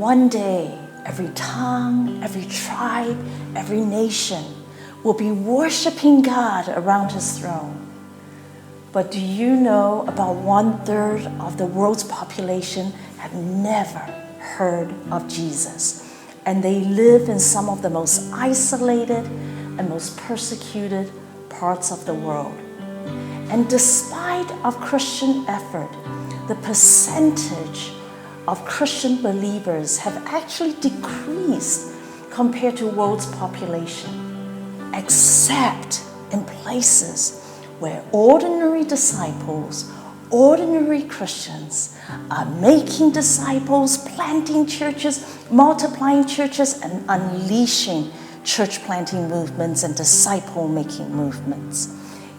one day, every tongue, every tribe, every nation will be worshiping God around his throne. But do you know about 1/3 of the world's population have never heard of Jesus? And they live in some of the most isolated and most persecuted parts of the world. And despite of Christian effort, the percentage of Christian believers have actually decreased compared to world's population, except in places where ordinary disciples, ordinary Christians are making disciples, planting churches, multiplying churches, and unleashing church planting movements and disciple making movements.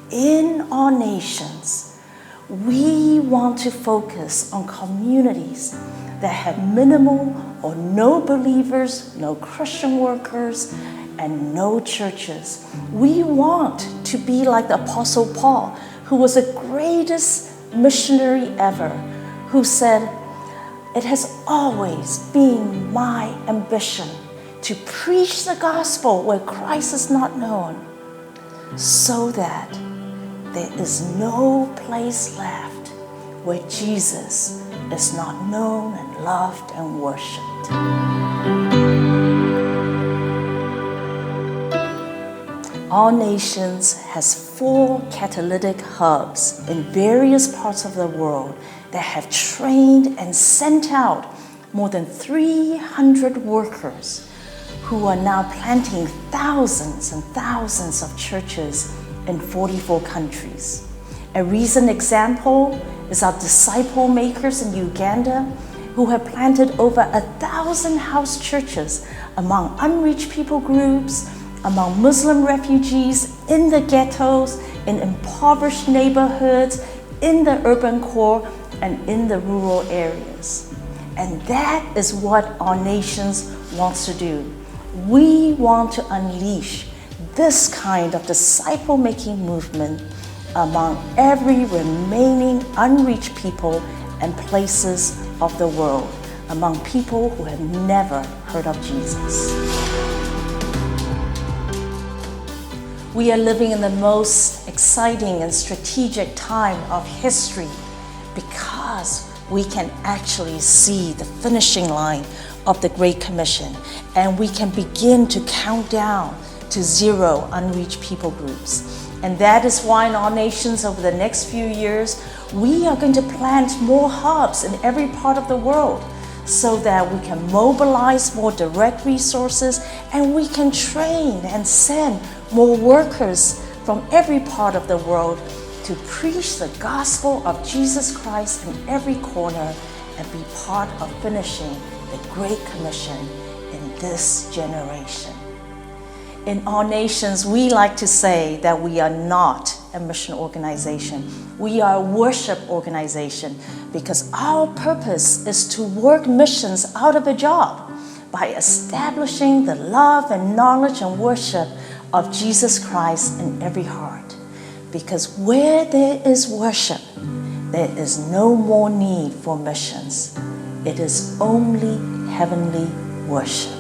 In our nations, we want to focus on communities that have minimal or no believers, no Christian workers, and no churches. We want to be like the Apostle Paul, who was the greatest missionary ever, who said, "It has always been my ambition to preach the gospel where Christ is not known, so that there is no place left where Jesus is not known and loved and worshipped." All Nations has 4 catalytic hubs in various parts of the world that have trained and sent out more than 300 workers who are now planting thousands and thousands of churches in 44 countries. A recent example is our disciple makers in Uganda, who have planted over 1,000 house churches among unreached people groups, among Muslim refugees, in the ghettos, in impoverished neighborhoods, in the urban core, and in the rural areas. And that is what our nations wants to do. We want to unleash this kind of disciple-making movement among every remaining unreached people and places of the world, among people who have never heard of Jesus. We are living in the most exciting and strategic time of history because we can actually see the finishing line of the Great Commission, and we can begin to count down to 0 unreached people groups. And that is why in our nations over the next few years, we are going to plant more hubs in every part of the world so that we can mobilize more direct resources and we can train and send more workers from every part of the world to preach the gospel of Jesus Christ in every corner and be part of finishing the Great Commission in this generation. In our nations, we like to say that we are not a mission organization. We are a worship organization because our purpose is to work missions out of a job by establishing the love and knowledge and worship of Jesus Christ in every heart. Because where there is worship, there is no more need for missions. It is only heavenly worship.